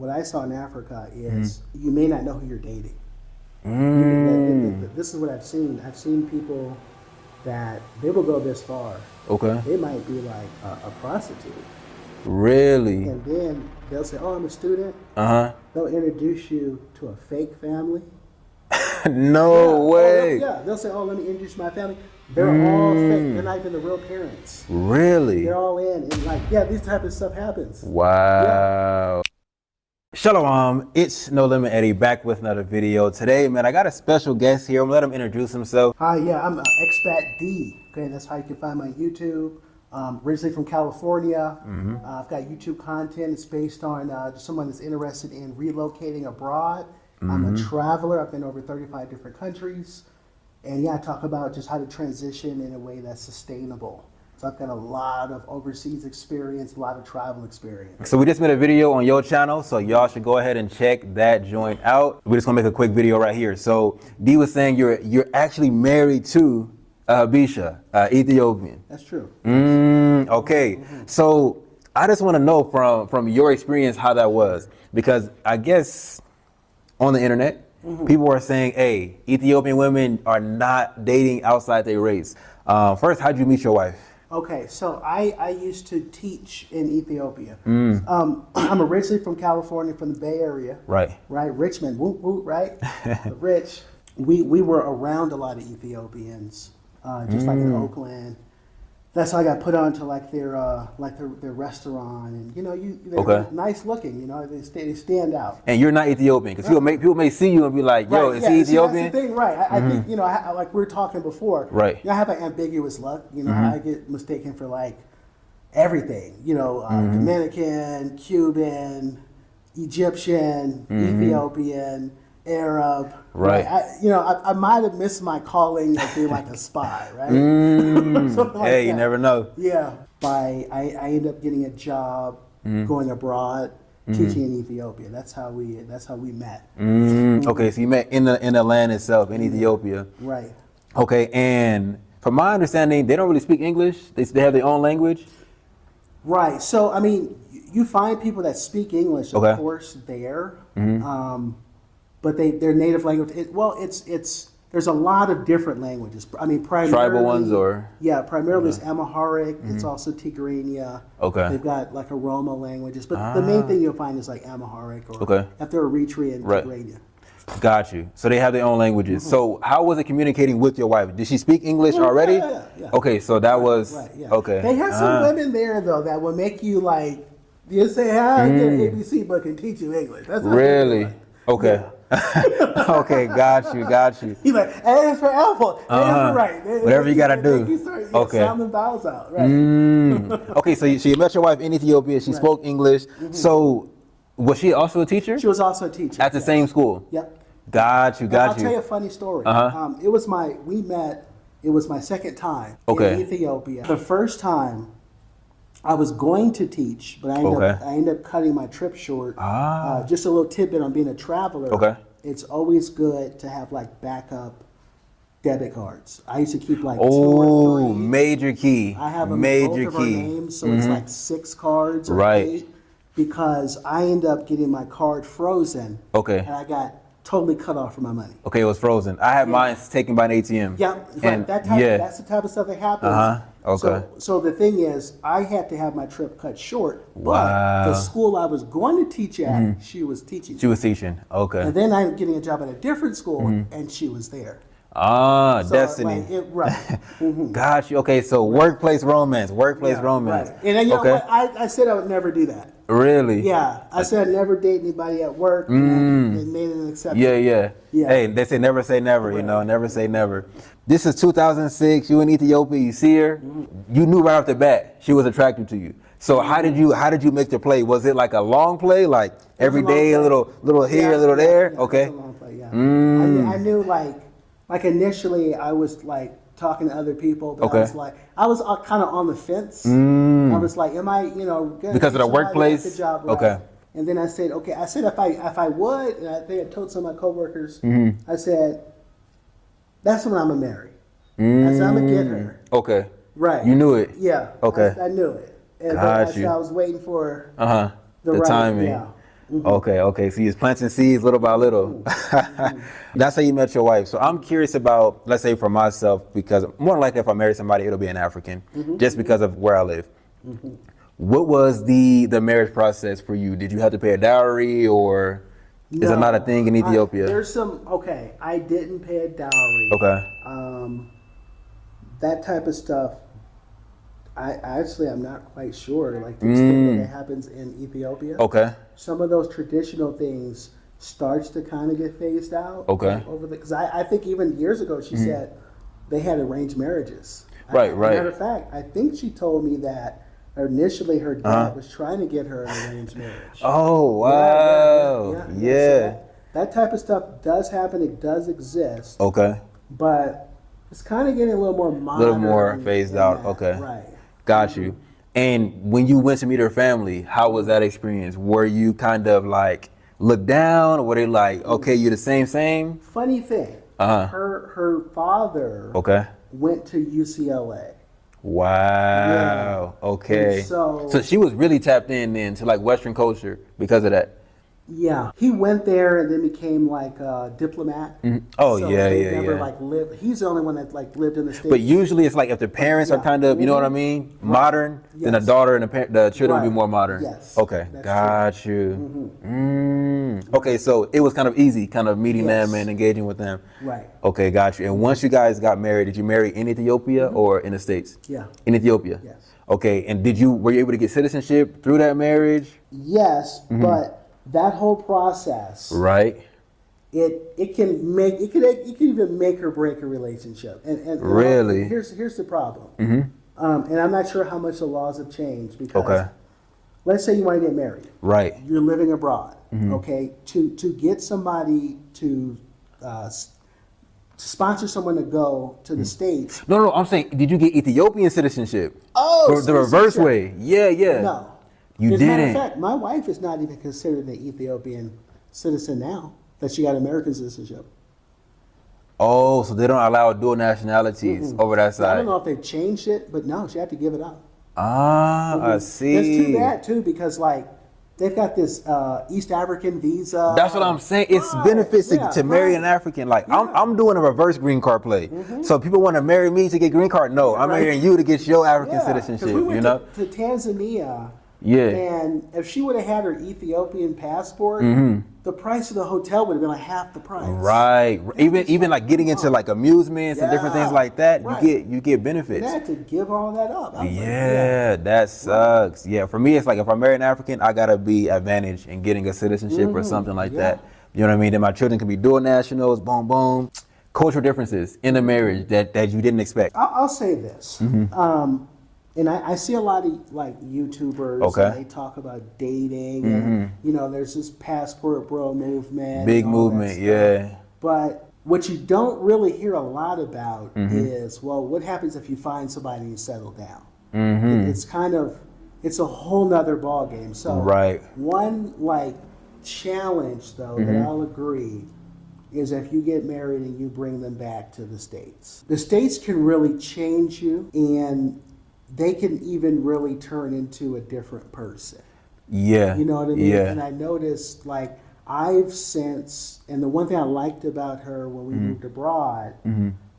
What I saw in Africa is you may not know who you're dating. This is what I've seen. I've seen people that they will go this far. Okay. They might be like a prostitute. Really? And then they'll say, "Oh, I'm a student." They'll introduce you to a fake family. No way. They'll say, "Oh, let me introduce my family." They're all fake. They're not even the real parents. Really? They're all in, and like, yeah, this type of stuff happens. Wow. Yeah. Shalom, it's No Limit Eddie back with another video. Today, man, I got a special guest here. I'm gonna let him introduce himself. Hi, yeah, I'm Expat D. Okay, that's how you can find my YouTube. Originally from California. I've got YouTube content. It's based on just someone that's interested in relocating abroad. I'm a traveler. I've been over 35 different countries. And yeah, I talk about just how to transition in a way that's sustainable. So I've got a lot of overseas experience, a lot of travel experience. So we just made a video on your channel, so y'all should go ahead and check that joint out. We're just gonna make a quick video right here. So D was saying you're actually married to Bisha, Ethiopian. That's true. Okay. So I just want to know from your experience how that was, because I guess on the internet, people are saying, hey, Ethiopian women are not dating outside their race. First, how'd you meet your wife? Okay, so I used to teach in Ethiopia. I'm originally from California, from the Bay Area. Right. Right, Richmond, whoop, whoop, right? Rich. We were around a lot of Ethiopians, just like in Oakland. That's how I got put on to like their restaurant, and you know, they're nice looking, you know, they stand out. And you're not Ethiopian, because people may see you and be like, yo, is he Ethiopian? See, that's the thing, right? I think, you know, like we were talking before, right? You know, I have an ambiguous look. You know, I get mistaken for like everything. You know, Dominican, Cuban, Egyptian, Ethiopian, Arab, right? I might have missed my calling of being like a spy, right? Hey, you never know. Yeah, I ended up getting a job going abroad, teaching in Ethiopia. That's how we met. Okay, so you met in the land itself, in Ethiopia, right? Okay, and from my understanding, they don't really speak English. They have their own language. Right. So I mean, you find people that speak English, of course, there. But their native language. There's a lot of different languages. I mean, primarily tribal ones, or primarily it's Amharic. It's also Tigrinya. Okay. They've got like Aroma languages, but the main thing you'll find is like Amharic or Eritrean, Tigrinya. Got you. So they have their own languages. So how was it communicating with your wife? Did she speak English already? Yeah. Okay, so that was okay. They had some women there though that will make you like you say, "Hi, get an ABC book and teach you English." That's really okay. Yeah. Okay, got you. He's like, A is for apple, A is for right. Whatever you gotta do. Sound the vowels out, right? Okay, so you met your wife in Ethiopia. She spoke English. So was she also a teacher? She was also a teacher at the same school. Yep. Got you. I'll tell you a funny story. It was my second time in Ethiopia. The first time I was going to teach, but I ended up cutting my trip short. Just a little tidbit on being a traveler. Okay. It's always good to have like backup debit cards. I used to keep like 2 or 3. Major key. I have them major both of our key. names, so it's like 6 cards or 8. Because I ended up getting my card frozen. Okay. And I got totally cut off from my money. Okay, it was frozen. I had mine taken by an ATM. Yeah, and that's the type of stuff that happens. Okay. So the thing is, I had to have my trip cut short. But the school I was going to teach at, she was teaching. She was teaching. Okay. And then I'm getting a job at a different school, and she was there. Destiny. Got you. Okay, so workplace romance. Romance. Right. And you know what? I said I would never do that. Really? Yeah. I said I'd never date anybody at work. And made an exception. Yeah. Hey, they say never say never, you know, never say never. This is 2006. You in Ethiopia, you see her. You knew right off the bat she was attracted to you. So how did you make the play? Was it like a long play, like every day, a little here, a little there? Okay. It was a long play, yeah. I knew like initially I was like talking to other people, but I was kind of on the fence. I was like, am I, good? Because of the workplace? The job, right? Okay. And then I said, if I would, and I think I told some of my coworkers, I said, that's when I'm gonna marry. I said, I'm gonna get her. Okay. Right. You knew it? Yeah. Okay. I knew it. And I was waiting for the right timing. Yeah. Okay. So you was planting seeds little by little. That's how you met your wife. So I'm curious about, let's say for myself, because more than likely if I marry somebody, it'll be an African, just because of where I live. What was the marriage process for you? Did you have to pay a dowry, or is it not a thing in Ethiopia? I didn't pay a dowry. Okay. That type of stuff, I'm not quite sure, like the extent that it happens in Ethiopia. Okay. Some of those traditional things starts to kind of get phased out. Okay. Because I think even years ago she said they had arranged marriages. Right. Matter of fact, I think she told me that initially her dad was trying to get her an arranged marriage. Oh, wow. Yeah. So that type of stuff does happen. It does exist. Okay. But it's kind of getting a little more modern. A little more phased out. Okay. Right. Got you. And when you went to meet her family, how was that experience? Were you kind of like looked down, or were they like, okay, you're the same? Funny thing. Her father went to UCLA. Wow. Yeah. Okay. And so she was really tapped in then to like Western culture because of that. Yeah, he went there and then became like a diplomat. Oh, so yeah. Like lived. He's the only one that like lived in the States. But usually it's like if the parents are kind of, you know what I mean, modern, then the daughter and the children will be more modern. Yes. Okay, got you. Okay, so it was kind of easy, kind of meeting them and engaging with them. Right. Okay, got you. And once you guys got married, did you marry in Ethiopia or in the States? Yeah. In Ethiopia. Yes. Okay, and were you able to get citizenship through that marriage? Yes, but that whole process, right? It can even make or break a relationship. And really, here's the problem. And I'm not sure how much the laws have changed because let's say you want to get married, right? You're living abroad, okay? To get somebody to sponsor someone to go to the States. No, I'm saying, did you get Ethiopian citizenship? Oh, the reverse way. Yeah. No. You As a matter didn't. of fact, my wife is not even considered an Ethiopian citizen now that she got American citizenship. Oh, so they don't allow dual nationalities over that side. I don't know if they've changed it, but no, she had to give it up. I see. It's too bad too because like they've got this East African visa. That's what I'm saying. It's benefits to marry an African. Like I'm doing a reverse green card play. So people want to marry me to get green card. No, I'm marrying you to get your African citizenship. We went you know, to Tanzania. Yeah. And if she would have had her Ethiopian passport, the price of the hotel would have been like half the price. Right. Even like getting into like amusements and different things like that, you get benefits. And I had to give all that up. That sucks. Yeah, for me it's like if I marry an African, I gotta be advantaged in getting a citizenship or something like that. You know what I mean? Then my children can be dual nationals, boom, boom. Cultural differences in a marriage that you didn't expect. I'll say this. And I see a lot of like YouTubers, and they talk about dating, and you know, there's this passport bro movement. Big movement, yeah. But what you don't really hear a lot about is, well, what happens if you find somebody and you settle down? It's a whole nother ball game. So one like challenge though that I'll agree is if you get married and you bring them back to the States. The States can really change you, and they can even really turn into a different person. Yeah. You know what I mean? Yeah. And I noticed, like, and the one thing I liked about her when we moved abroad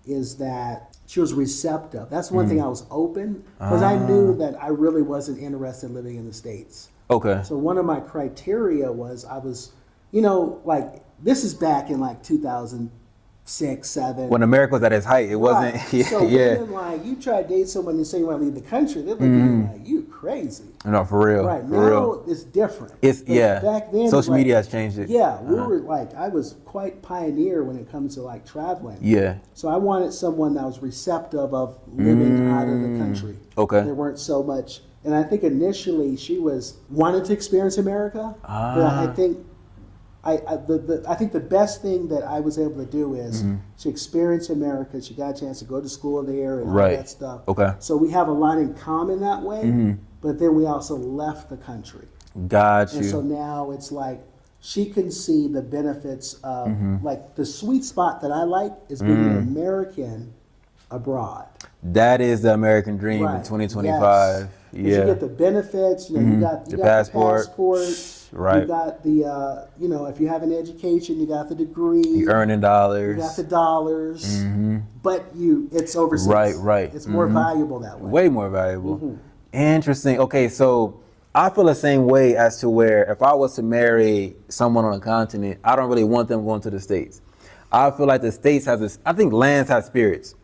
is that she was receptive. That's one thing I was open, because I knew that I really wasn't interested in living in the States. Okay. So one of my criteria was like, this is back in like 2006, 2007. When America was at its height, it wasn't. So when like you try to date someone and say you want to leave the country, they're looking at you like, you crazy. No, for real. Right. For now real. it's different. Back then, social media has changed it. Yeah, we were like, I was quite pioneer when it comes to like traveling. Yeah. So I wanted someone that was receptive of living out of the country. Okay. There weren't so much, and I think initially she wanted to experience America, but I think. I think the best thing that I was able to do is she experienced America. She got a chance to go to school there and all that stuff. Okay. So we have a lot in common that way, but then we also left the country. Got you. And so now it's like she can see the benefits of like the sweet spot that I like is being an American abroad. That is the American dream in 2025. Yes. Yeah. You get the benefits. You got the passport. right. You got the, if you have an education, you got the degree. You earning dollars. You got the dollars. But it's overseas. Right. It's more valuable that way. Way more valuable. Interesting. Okay, so I feel the same way as to where if I was to marry someone on a continent, I don't really want them going to the States. I feel like the States has this, I think lands have spirits.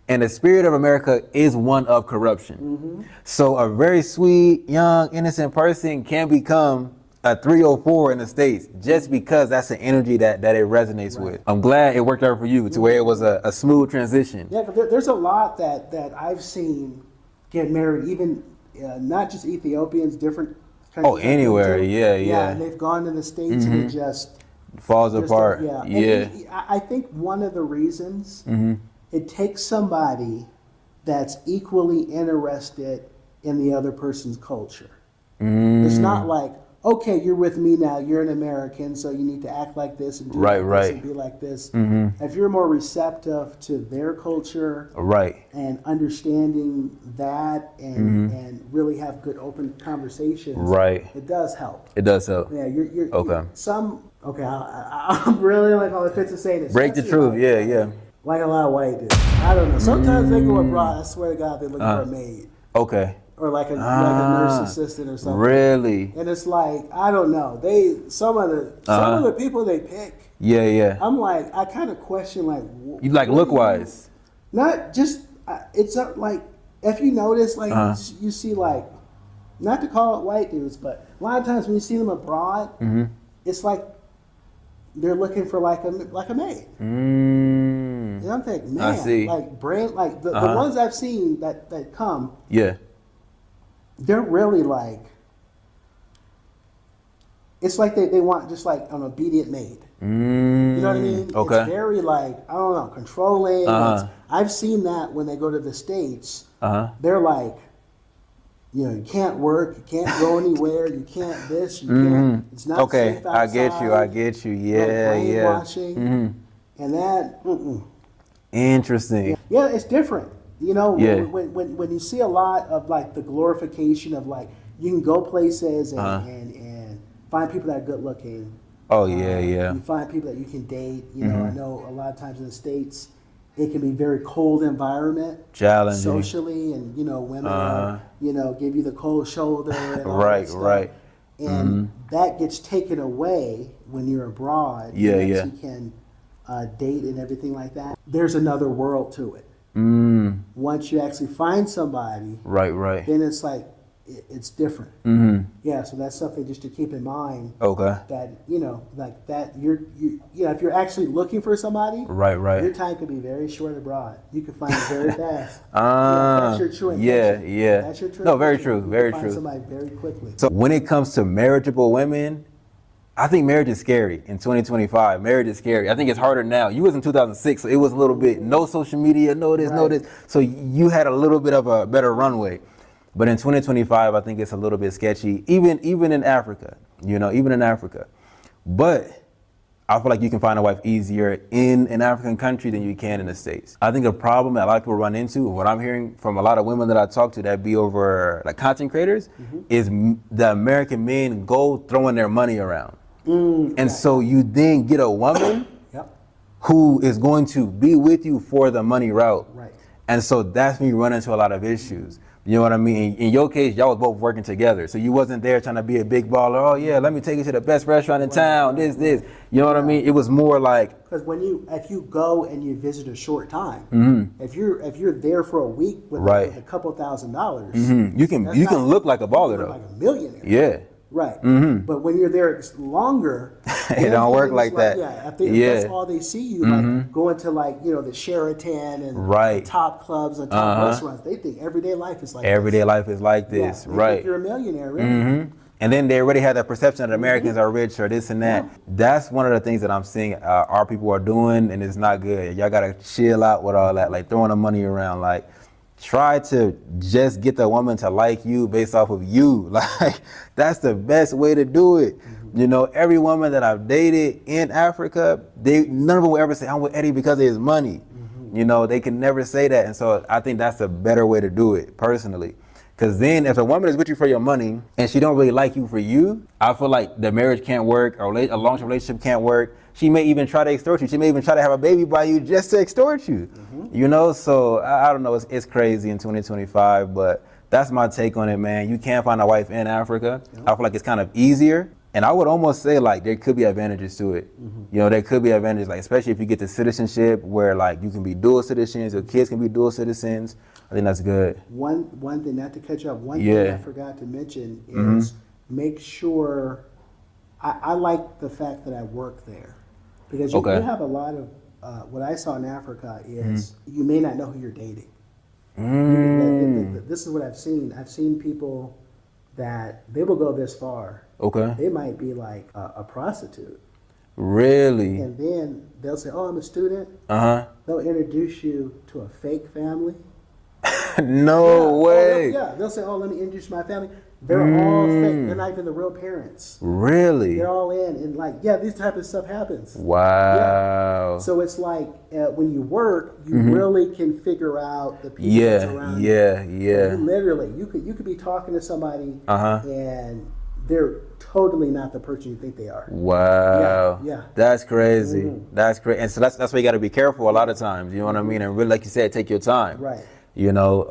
And the spirit of America is one of corruption. So a very sweet, young, innocent person can become a 304 in the States just because that's the energy that it resonates with. I'm glad it worked out for you to where it was a smooth transition. Yeah, but there's a lot that I've seen get married, even not just Ethiopians, different countries. Oh, anywhere, yeah. And they've gone to the States and it just falls apart. And I think one of the reasons it takes somebody that's equally interested in the other person's culture. It's not like, okay, you're with me now, you're an American, so you need to act like this and do this and be like this. If you're more receptive to their culture and understanding that and really have good open conversations, it does help. It does help. Yeah, you're okay. I'm really like on the fence of saying this. Break the truth, yeah. Like a lot of white dudes. I don't know. Sometimes they go abroad. I swear to God, they're looking for a maid. Okay. Or like a nurse assistant or something. Really? And it's like, I don't know. Some of the people they pick. Yeah. I'm like, I kind of question like. You like look wise? Not just. It's like if you notice, like you see like, not to call it white dudes, but a lot of times when you see them abroad, it's like they're looking for like a maid. And I'm thinking, man, I see. like the ones I've seen that come. Yeah. They're really like, it's like they want just like an obedient maid. You know what I mean? Okay. It's very like, I don't know, controlling. I've seen that when they go to the States. They're like, you can't work, you can't go anywhere, you can't this, you can't. It's not safe outside. I get you. Yeah. Brainwashing. And that, Interesting. Yeah, it's different. When you see a lot of like the glorification of like you can go places and find people that are good looking. Oh yeah. You find people that you can date. I know a lot of times in the States it can be very cold environment, challenging socially, and women are, give you the cold shoulder and all that stuff. Right. And that gets taken away when you're abroad. Yeah. You can date and everything like that. There's another world to it. Once you actually find somebody, right, then it's like it's different. Yeah, so that's something just to keep in mind. Okay. That like that if you're actually looking for somebody, right, your time could be very short abroad. You can find it very fast. That's your true intention. Yeah. That's your true. No, very intention. true, very you can true. Find somebody very quickly. So when it comes to marriageable women, I think marriage is scary in 2025. Marriage is scary. I think it's harder now. You was in 2006, so it was a little bit no social media, no this. So you had a little bit of a better runway. But in 2025, I think it's a little bit sketchy, even in Africa, even in Africa. But I feel like you can find a wife easier in an African country than you can in the States. I think a problem that a lot of people run into, what I'm hearing from a lot of women that I talk to that be over like content creators, is the American men go throwing their money around. And so you then get a woman who is going to be with you for the money route. Right. And so that's when you run into a lot of issues. You know what I mean? In your case, y'all was both working together. So you wasn't there trying to be a big baller. Oh yeah, let me take you to the best restaurant in town, this. You know what I mean? It was more like, because if you go and you visit a short time, if you're there for a week with a couple $1,000, you can look like a baller though. Like a millionaire. Yeah. Right. But when you're there longer, it don't work like that. That's all they see you like going to like the Sheraton and the top clubs and top restaurants. They think everyday life is like everyday life is like this. They think you're a millionaire, really. And then they already have that perception that Americans are rich or this and that. Yeah. That's one of the things that I'm seeing our people are doing, and it's not good. Y'all gotta chill out with all that, like throwing the money around. Like, try to just get the woman to like you based off of you. Like, that's the best way to do it. Every woman that I've dated in Africa, none of them will ever say, I'm with Eddie because of his money. They can never say that. And so I think that's a better way to do it, personally. Because then if a woman is with you for your money and she don't really like you for you, I feel like the marriage can't work or a long-term relationship can't work. She may even try to extort you. She may even try to have a baby by you just to extort you. You know, so I don't know. It's crazy in 2025, but that's my take on it, man. You can't find a wife in Africa. I feel like it's kind of easier. And I would almost say like there could be advantages to it. You know, there could be advantages, like especially if you get the citizenship where like you can be dual citizens, your kids can be dual citizens. I think that's good. One thing, not to catch up, one thing I forgot to mention is make sure, I like the fact that I work there. Because you have a lot of, what I saw in Africa is you may not know who you're dating. This is what I've seen. I've seen people that they will go this far. They might be like a prostitute. Really? And then they'll say, oh, I'm a student. They'll introduce you to a fake family. No way. They'll say, oh, let me introduce my family. They're all fake. They're not even the real parents. Really? They're all in. And like, this type of stuff happens. Wow. So it's like when you work, you really can figure out the people that's around you. You literally, you could be talking to somebody and they're totally not the person you think they are. Wow. That's crazy. That's crazy. And so that's why you got to be careful a lot of times. You know what I mean? And really, like you said, take your time. Right. You know,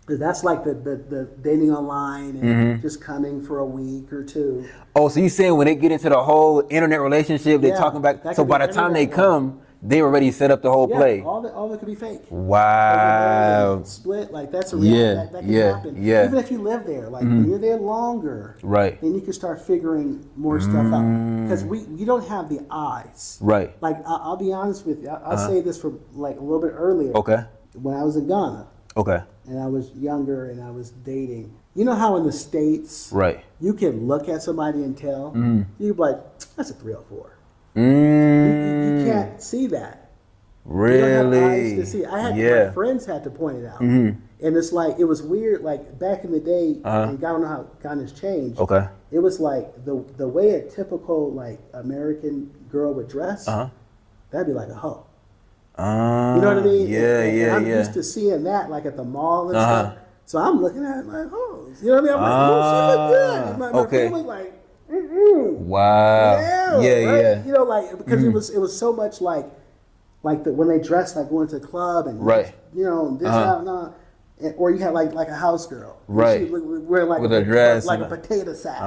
that's like the dating online and just coming for a week or two. Oh, so you saying when they get into the whole internet relationship, they're talking about, so by the time they come, they already set up the whole play. All that could be fake. Wow. Like split, like that's a real, that can happen. Even if you live there, like when you're there longer, then you can start figuring more stuff out. Because we don't have the eyes. Like I'll be honest with you, I'll say this from like a little bit earlier. When I was in Ghana. And I was younger and I was dating. You know how in the States, you can look at somebody and tell? You'd be like, that's a 3 or 4. You can't see that. Really? You don't have eyes to see. My friends had to point it out. And it's like, it was weird, like back in the day, and I don't know how Ghana's changed. It was like the way a typical like American girl would dress, that'd be like a hoe. You know what I mean? And I'm used to seeing that like at the mall and stuff. So I'm looking at it like, oh, you know what I mean? I'm like, oh, she look good. My family's like, wow. You know, like because it was so much like when they dress like going to the club and you know this or you had like a house girl, she wear like with a dress, like a potato sack.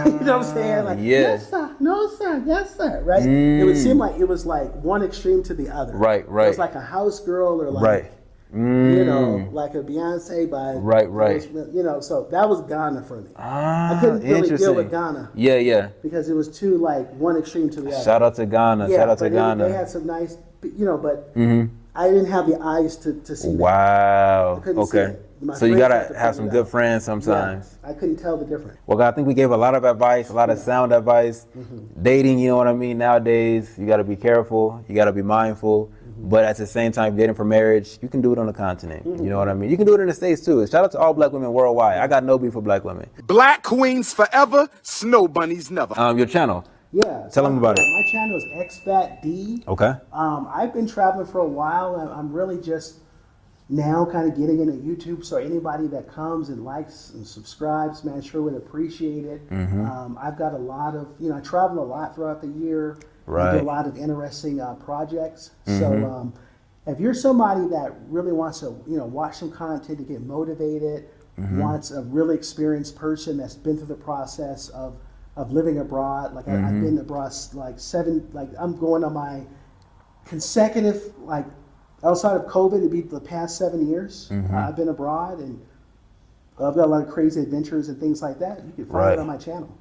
You know what I'm saying? Like yes sir, no sir, yes sir. Right? It would seem like it was like one extreme to the other. It was like a house girl or like you know, like a Beyonce by you know, so that was Ghana for me. I couldn't really deal with Ghana. Because it was too like one extreme to the other. Shout out to Ghana. Shout out to Ghana. They had some nice, you know, but I didn't have the eyes to see that. Wow. I couldn't see it. So you gotta have some good friends sometimes. I couldn't tell the difference. Well, I think we gave a lot of advice, a lot of sound advice. Dating, you know what I mean? Nowadays, you gotta be careful. You gotta be mindful. But at the same time, dating for marriage, you can do it on the continent. You know what I mean? You can do it in the States too. Shout out to all black women worldwide. I got no beef for black women. Black queens forever, snow bunnies never. Your channel. Tell them about it. My channel is Expat D. I've been traveling for a while. I'm really just now kind of getting into YouTube. So anybody that comes and likes and subscribes, man, I sure would appreciate it. I've got a lot of, you know, I travel a lot throughout the year. I do a lot of interesting projects. So if you're somebody that really wants to, you know, watch some content to get motivated, wants a really experienced person that's been through the process of living abroad, like I've been abroad like I'm going on my consecutive, like outside of COVID, it'd be the past 7 years. I've been abroad and I've got a lot of crazy adventures and things like that. You can find it on my channel.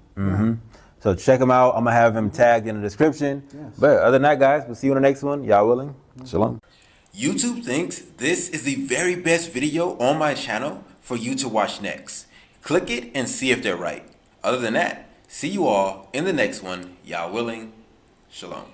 So check them out. I'm going to have him tagged in the description. But other than that, guys, we'll see you in the next one. Y'all willing? Shalom. YouTube thinks this is the very best video on my channel for you to watch next. Click it and see if they're right. Other than that, see you all in the next one. Y'all willing? Shalom.